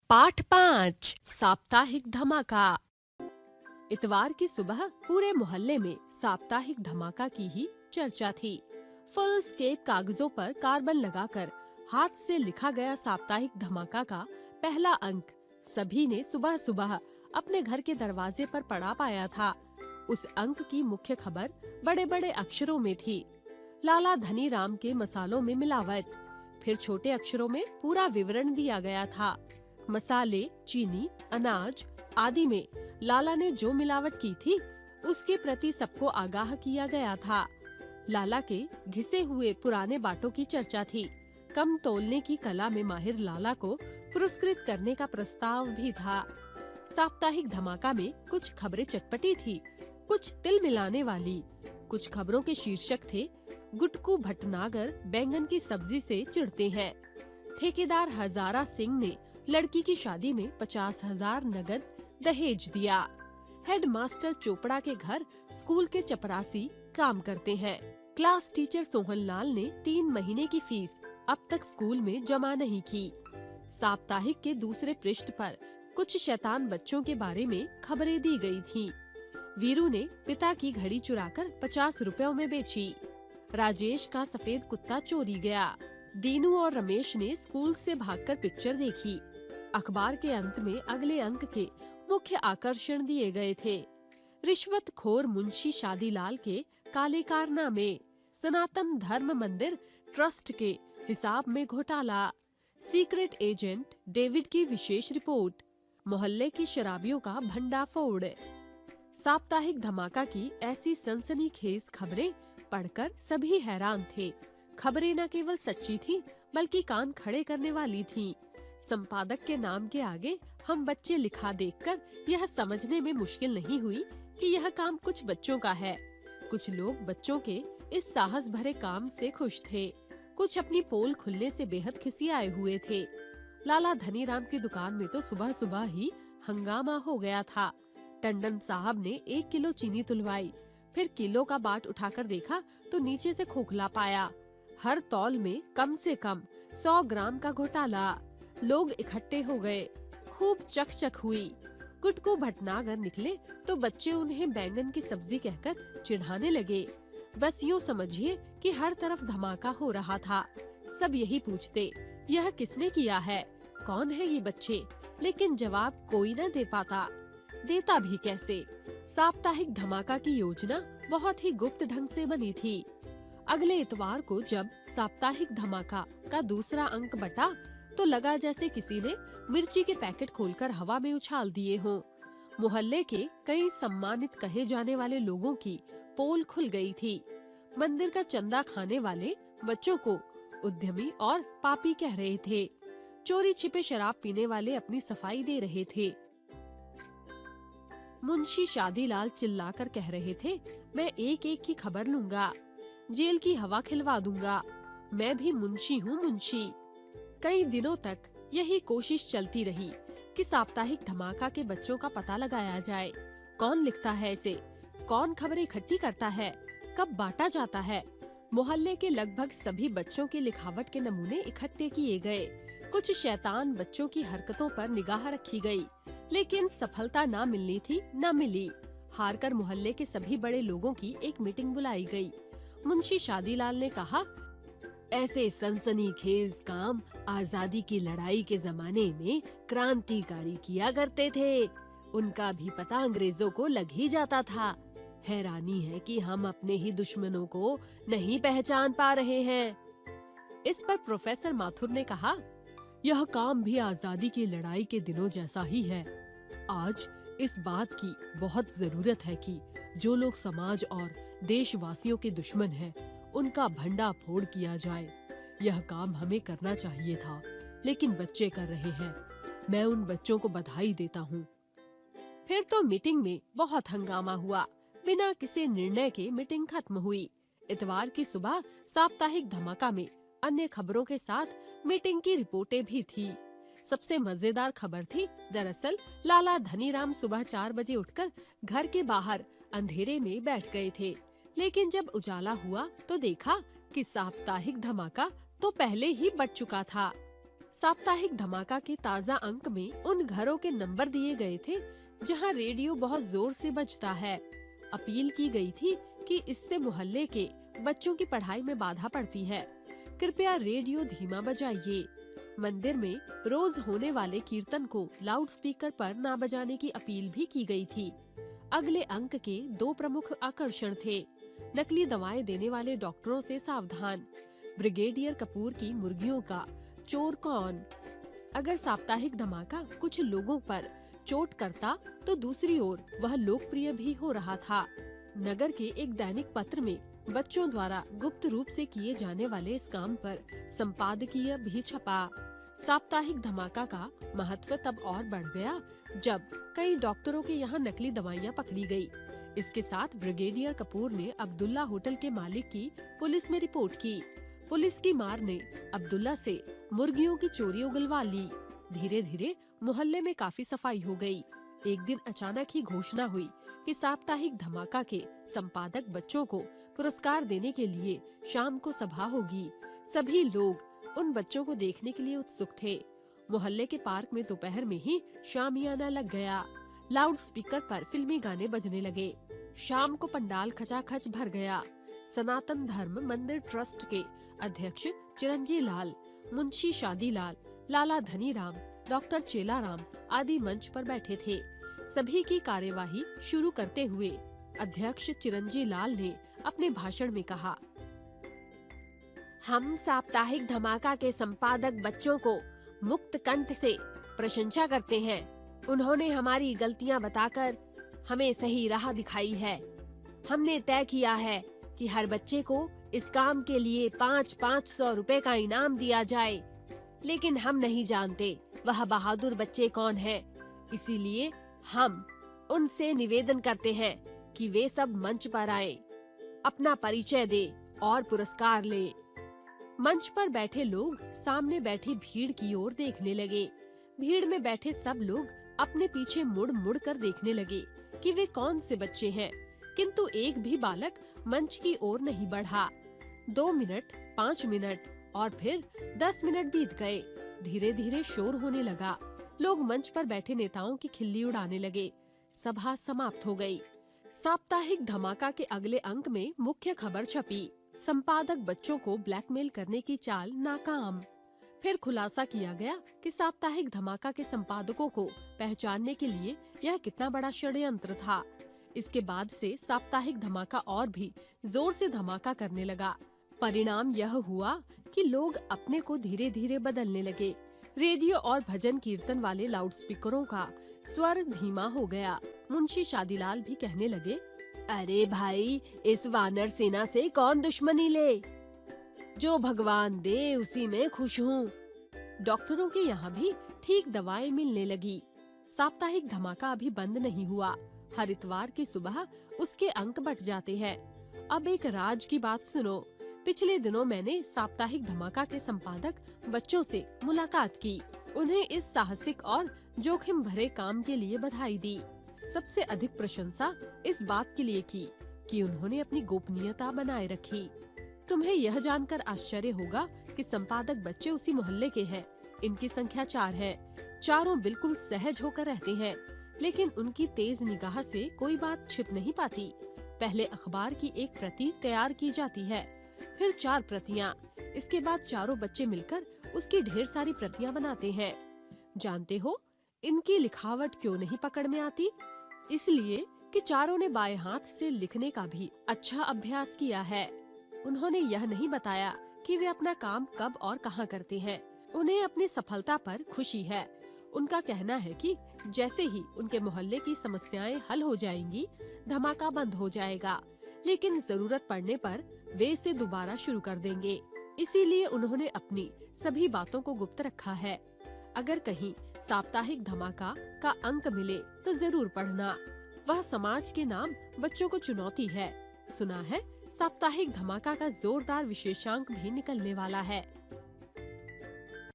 पाठ 5 साप्ताहिक धमाका। इतवार की सुबह पूरे मोहल्ले में साप्ताहिक धमाका की ही चर्चा थी। फुल स्केप कागजों पर कार्बन लगाकर हाथ से लिखा गया साप्ताहिक धमाका का पहला अंक सभी ने सुबह सुबह अपने घर के दरवाजे पर पढ़ा पाया था। उस अंक की मुख्य खबर बड़े बड़े अक्षरों में थी। लाला धनीराम के मसालों में मिलावट। फिर छोटे अक्षरों में पूरा विवरण दिया गया था। मसाले, चीनी, अनाज आदि में लाला ने जो मिलावट की थी उसके प्रति सबको आगाह किया गया था। लाला के घिसे हुए पुराने बाटों की चर्चा थी। कम तोलने की कला में माहिर लाला को पुरस्कृत करने का प्रस्ताव भी था। साप्ताहिक धमाका में कुछ खबरें चटपटी थी, कुछ तिल मिलाने वाली। कुछ खबरों के शीर्षक थे, गुटकू भटनागर बैंगन की सब्जी से चिढ़ते हैं। ठेकेदार हजारा सिंह ने लड़की की शादी में 50,000 नगद दहेज दिया। हेडमास्टर चोपड़ा के घर स्कूल के चपरासी काम करते हैं। क्लास टीचर सोहनलाल ने 3 महीने की फीस अब तक स्कूल में जमा नहीं की। साप्ताहिक के दूसरे पृष्ठ पर कुछ शैतान बच्चों के बारे में खबरें दी गई थीं। वीरू ने पिता की घड़ी चुराकर 50 रुपयों में बेची। राजेश का सफेद कुत्ता चोरी गया। दीनू और रमेश ने स्कूल से भागकर पिक्चर देखी। अखबार के अंत में अगले अंक के मुख्य आकर्षण दिए गए थे। रिश्वतखोर मुंशी शादीलाल के काले कारनामे, सनातन धर्म मंदिर ट्रस्ट के हिसाब में घोटाला, सीक्रेट एजेंट डेविड की विशेष रिपोर्ट, मोहल्ले की शराबियों का भंडाफोड़। साप्ताहिक धमाका की ऐसी सनसनीखेज खबरें पढ़कर सभी हैरान थे। खबरें न केवल सच्ची थीं, बल्कि कान खड़े करने वाली थीं। संपादक के नाम के आगे हम बच्चे लिखा देखकर यह समझने में मुश्किल नहीं हुई कि यह काम कुछ बच्चों का है। कुछ लोग बच्चों के इस साहस भरे काम से खुश थे, कुछ अपनी पोल खुलने से बेहद खिसियाए हुए थे। लाला धनीराम की दुकान में तो सुबह सुबह ही हंगामा हो गया था। टंडन साहब ने 1 किलो चीनी तुलवाई, फिर किलो का बाट उठाकर देखा तो नीचे से खोखला पाया। हर तौल में कम से कम 100 ग्राम का घोटाला। लोग इकट्ठे हो गए, खूब चकचक हुई। गुटकू भटनागर निकले तो बच्चे उन्हें बैंगन की सब्जी कहकर चिढ़ाने लगे। बस यूँ समझिए कि हर तरफ धमाका हो रहा था। सब यही पूछते, यह किसने किया है, कौन है ये बच्चे, लेकिन जवाब कोई न दे पाता। देता भी कैसे। साप्ताहिक धमाका की योजना बहुत ही गुप्त ढंग से बनी थी। अगले इतवार को जब साप्ताहिक धमाका का दूसरा अंक बटा तो लगा जैसे किसी ने मिर्ची के पैकेट खोलकर हवा में उछाल दिए हों। मोहल्ले के कई सम्मानित कहे जाने वाले लोगों की पोल खुल गई थी। मंदिर का चंदा खाने वाले बच्चों को उद्यमी और पापी कह रहे थे। चोरी छिपे शराब पीने वाले अपनी सफाई दे रहे थे। मुंशी शादीलाल चिल्लाकर कह रहे थे, मैं एक एक की खबर लूंगा, जेल की हवा खिलवा दूंगा, मैं भी मुंशी हूँ मुंशी। कई दिनों तक यही कोशिश चलती रही कि साप्ताहिक धमाका के बच्चों का पता लगाया जाए। कौन लिखता है इसे, कौन खबरें इकट्ठी करता है, कब बांटा जाता है। मोहल्ले के लगभग सभी बच्चों की लिखावट के नमूने इकट्ठे किए गए। कुछ शैतान बच्चों की हरकतों पर निगाह रखी गई, लेकिन सफलता ना मिलनी थी न मिली। हारकर मोहल्ले के सभी बड़े लोगों की एक मीटिंग बुलाई गई। मुंशी शादीलाल ने कहा, ऐसे सनसनीखेज काम आजादी की लड़ाई के जमाने में क्रांतिकारी किया करते थे। उनका भी पता अंग्रेजों को लग ही जाता था। हैरानी है कि हम अपने ही दुश्मनों को नहीं पहचान पा रहे हैं। इस पर प्रोफेसर माथुर ने कहा, यह काम भी आजादी की लड़ाई के दिनों जैसा ही है। आज इस बात की बहुत जरूरत है कि जो लोग समाज और देशवासियों के दुश्मन हैं, उनका भंडा फोड़ किया जाए। यह काम हमें करना चाहिए था, लेकिन बच्चे कर रहे हैं। मैं उन बच्चों को बधाई देता हूँ। फिर तो मीटिंग में बहुत हंगामा हुआ। बिना किसी निर्णय के मीटिंग खत्म हुई। इतवार की सुबह साप्ताहिक धमाका में अन्य खबरों के साथ मीटिंग की रिपोर्टें भी थी। सबसे मजेदार खबर थी, दरअसल लाला धनीराम सुबह 4 बजे उठकर घर के बाहर अंधेरे में बैठ गए थे। लेकिन जब उजाला हुआ तो देखा कि साप्ताहिक धमाका तो पहले ही बच चुका था। साप्ताहिक धमाका के ताज़ा अंक में उन घरों के नंबर दिए गए थे जहां रेडियो बहुत जोर से बजता है। अपील की गई थी कि इससे मोहल्ले के बच्चों की पढ़ाई में बाधा पड़ती है। कृपया रेडियो धीमा बजाइए। मंदिर में रोज होने वाले कीर्तन को लाउड स्पीकर पर ना बजाने की अपील भी की गई थी। अगले अंक के 2 प्रमुख आकर्षण थे। नकली दवाएं देने वाले डॉक्टरों से सावधान, ब्रिगेडियर कपूर की मुर्गियों का चोर कौन। अगर साप्ताहिक धमाका कुछ लोगों पर चोट करता तो दूसरी ओर वह लोकप्रिय भी हो रहा था। नगर के एक दैनिक पत्र में बच्चों द्वारा गुप्त रूप से किए जाने वाले इस काम पर संपादकीय भी छपा। साप्ताहिक धमाका का महत्व तब और बढ़ गया जब कई डॉक्टरों के यहाँ नकली दवाइयाँ पकड़ी गई। इसके साथ ब्रिगेडियर कपूर ने अब्दुल्ला होटल के मालिक की पुलिस में रिपोर्ट की। पुलिस की मार ने अब्दुल्ला से मुर्गियों की चोरी उगलवा ली। धीरे धीरे मोहल्ले में काफी सफाई हो गई। एक दिन अचानक ही घोषणा हुई कि साप्ताहिक धमाका के संपादक बच्चों को पुरस्कार देने के लिए शाम को सभा होगी। सभी लोग उन बच्चों को देखने के लिए उत्सुक थे। मोहल्ले के पार्क में दोपहर में ही शामियाना लग गया। लाउड स्पीकर पर फिल्मी गाने बजने लगे। शाम को पंडाल खचाखच भर गया। सनातन धर्म मंदिर ट्रस्ट के अध्यक्ष चिरंजी लाल, मुंशी शादीलाल, लाला धनीराम, डॉक्टर चेलाराम आदि मंच पर बैठे थे। सभी की कार्यवाही शुरू करते हुए अध्यक्ष चिरंजी लाल ने अपने भाषण में कहा, हम साप्ताहिक धमाका के संपादक बच्चों को मुक्त कंठ से प्रशंसा करते हैं। उन्होंने हमारी गलतियां बताकर हमें सही राह दिखाई है। हमने तय किया है कि हर बच्चे को इस काम के लिए 500 रुपए का इनाम दिया जाए, लेकिन हम नहीं जानते वह बहादुर बच्चे कौन हैं। इसीलिए हम उनसे निवेदन करते हैं कि वे सब मंच पर आए, अपना परिचय दे और पुरस्कार ले। मंच पर बैठे लोग सामने बैठी भीड़ की ओर देखने लगे। भीड़ में बैठे सब लोग अपने पीछे मुड़ मुड़ कर देखने लगे कि वे कौन से बच्चे हैं, किंतु एक भी बालक मंच की ओर नहीं बढ़ा। 2 मिनट, 5 मिनट और फिर 10 मिनट बीत गए। धीरे धीरे शोर होने लगा। लोग मंच पर बैठे नेताओं की खिल्ली उड़ाने लगे। सभा समाप्त हो गई। साप्ताहिक धमाका के अगले अंक में मुख्य खबर छपी, संपादक बच्चों को ब्लैकमेल करने की चाल नाकाम। फिर खुलासा किया गया कि साप्ताहिक धमाका के संपादकों को पहचानने के लिए यह कितना बड़ा षड्यंत्र था। इसके बाद से साप्ताहिक धमाका और भी जोर से धमाका करने लगा। परिणाम यह हुआ कि लोग अपने को धीरे धीरे बदलने लगे। रेडियो और भजन कीर्तन वाले लाउडस्पीकरों का स्वर धीमा हो गया। मुंशी शादीलाल भी कहने लगे, अरे भाई, इस वानर सेना से कौन दुश्मनी ले, जो भगवान दे उसी में खुश हूँ। डॉक्टरों के यहाँ भी ठीक दवाएं मिलने लगी। साप्ताहिक धमाका अभी बंद नहीं हुआ। हर इतवार की सुबह उसके अंक बट जाते हैं। अब एक राज की बात सुनो। पिछले दिनों मैंने साप्ताहिक धमाका के संपादक बच्चों से मुलाकात की। उन्हें इस साहसिक और जोखिम भरे काम के लिए बधाई दी। सबसे अधिक प्रशंसा इस बात के लिए की कि उन्होंने अपनी गोपनीयता बनाए रखी। तुम्हें यह जानकर आश्चर्य होगा कि संपादक बच्चे उसी मोहल्ले के हैं। इनकी संख्या 4 है। चारों बिल्कुल सहज होकर रहते हैं, लेकिन उनकी तेज निगाह से कोई बात छिप नहीं पाती। पहले अखबार की एक प्रति तैयार की जाती है, फिर 4 प्रतियां। इसके बाद चारों बच्चे मिलकर उसकी ढेर सारी प्रतियां बनाते हैं। जानते हो इनकी लिखावट क्यों नहीं पकड़ में आती? इसलिए कि चारों ने बाएं हाथ से लिखने का भी अच्छा अभ्यास किया है। उन्होंने यह नहीं बताया कि वे अपना काम कब और कहाँ करते हैं। उन्हें अपनी सफलता पर खुशी है। उनका कहना है कि जैसे ही उनके मोहल्ले की समस्याएं हल हो जाएंगी, धमाका बंद हो जाएगा, लेकिन जरूरत पड़ने पर वे इसे दोबारा शुरू कर देंगे। इसीलिए उन्होंने अपनी सभी बातों को गुप्त रखा है। अगर कहीं साप्ताहिक धमाका का अंक मिले तो जरूर पढ़ना। वह समाज के नाम बच्चों को चुनौती है। सुना है साप्ताहिक धमाका का जोरदार विशेषांक भी निकलने वाला है।